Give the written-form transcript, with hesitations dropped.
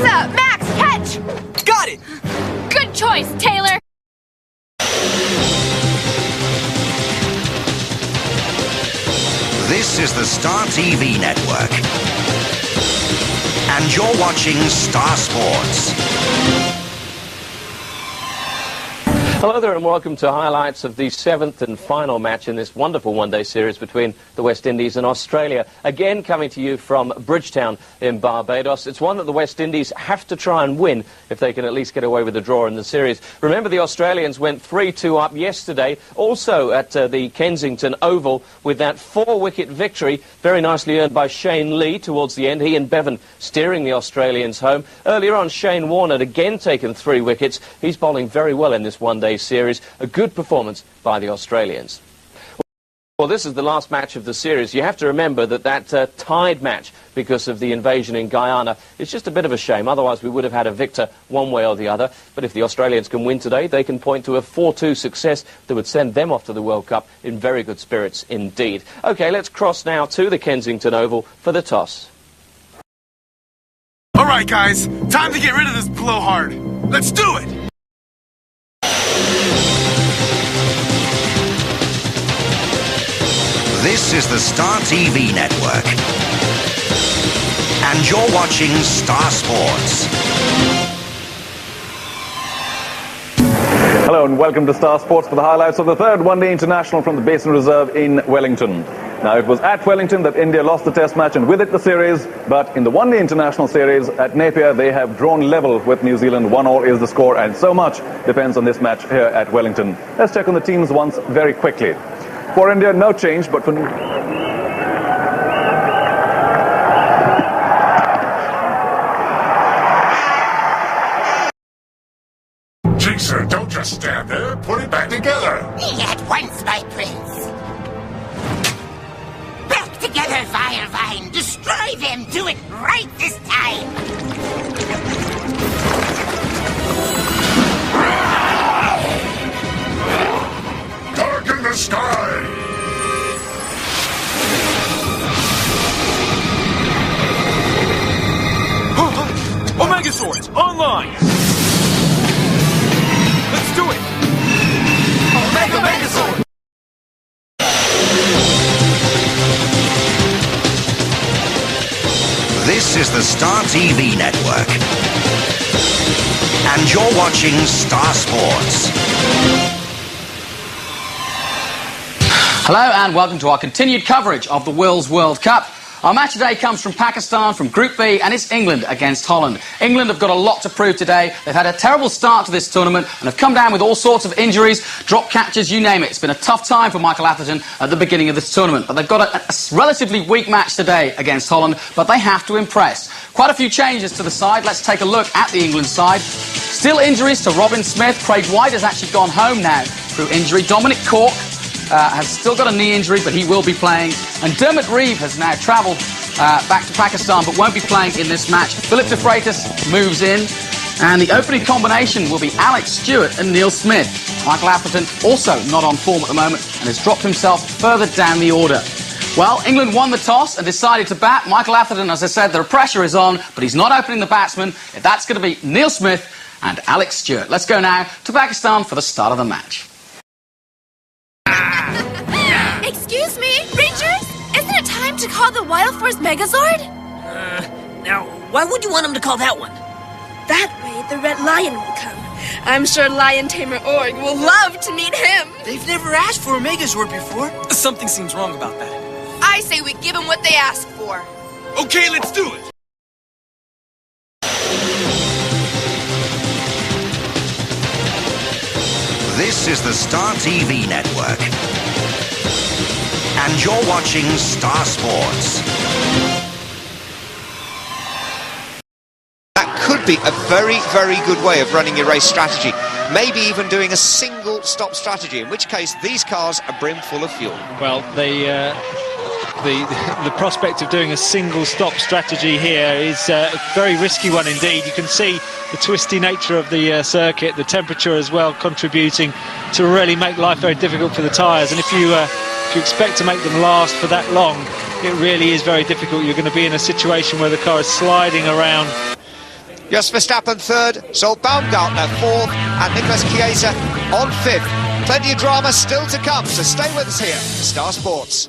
Lisa! Max, catch! Got it! Good choice, Taylor! This is the Star TV network. And you're watching Star Sports. Hello there and welcome to highlights of the 7th and final match in this wonderful one-day series between the West Indies and Australia. Again, coming to you from Bridgetown in Barbados. It's one that the West Indies have to try and win if they can at least get away with a draw in the series. Remember, the Australians went 3-2 up yesterday, also at the Kensington Oval, with that 4-wicket victory, very nicely earned by Shane Lee towards the end. He and Bevan steering the Australians home. Earlier on, Shane Warne had again taken 3 wickets. He's bowling very well in this one-day series. A good performance by the Australians. Well, this is the last match of the series. You have to remember that that tied match, because of the invasion in Guyana, is just a bit of a shame. Otherwise, we would have had a victor one way or the other. But if the Australians can win today, they can point to a 4-2 success that would send them off to the World Cup in very good spirits indeed. OK, let's cross now to the Kensington Oval for the toss. All right, guys. Time to get rid of this blowhard. Let's do it! This is the Star TV network. And you're watching Star Sports. Hello and welcome to Star Sports for the highlights of the third one-day international from the Basin Reserve in Wellington. Now, it was at Wellington that India lost the Test match and with it the series, but in the one-day international series at Napier, they have drawn level with New Zealand. 1-1 is the score, and so much depends on this match here at Wellington. Let's check on the teams once very quickly. For India, no change, but for... Sir, don't just stand there. Put it back together. At once, my prince. Back together, Firevine. Destroy them. Do it right this time. Darken the sky. Omega Swords, online! Let's do it! Omega Megazord! This is the Star TV network. And you're watching Star Sports. Hello and welcome to our continued coverage of the World Cup. Our match today comes from Pakistan, from Group B, and it's England against Holland. England have got a lot to prove today. They've had a terrible start to this tournament and have come down with all sorts of injuries, drop catches, you name it. It's been a tough time for Michael Atherton at the beginning of this tournament. But they've got a relatively weak match today against Holland, but they have to impress. Quite a few changes to the side. Let's take a look at the England side. Still injuries to Robin Smith. Craig White has actually gone home now through injury. Dominic Cork has still got a knee injury, but he will be playing. And Dermot Reeve has now travelled back to Pakistan, but won't be playing in this match. Philip de Freitas moves in. And the opening combination will be Alex Stewart and Neil Smith. Michael Atherton also not on form at the moment and has dropped himself further down the order. Well, England won the toss and decided to bat. Michael Atherton, as I said, the pressure is on, but he's not opening the batsman. That's going to be Neil Smith and Alex Stewart. Let's go now to Pakistan for the start of the match. Excuse me, Rangers? Isn't it time to call the Wild Force Megazord? Now, why would you want him to call that one? That way, the Red Lion will come. I'm sure Lion Tamer Org will love to meet him. They've never asked for a Megazord before. Something seems wrong about that. I say we give them what they ask for. Okay, let's do it! This is the Star TV network. And you're watching Star Sports. That could be a very, very good way of running your race strategy. Maybe even doing a single stop strategy, in which case these cars are brim full of fuel. Well, the prospect of doing a single stop strategy here is a very risky one indeed. You can see the twisty nature of the circuit, the temperature as well contributing to really make life very difficult for the tyres. And if you expect to make them last for that long, it really is very difficult. You're going to be in a situation where the car is sliding around Jos Verstappen third, so Baumgartner fourth, and Nicolas Chiesa on fifth. Plenty of drama still to come, so stay with us here, Star Sports.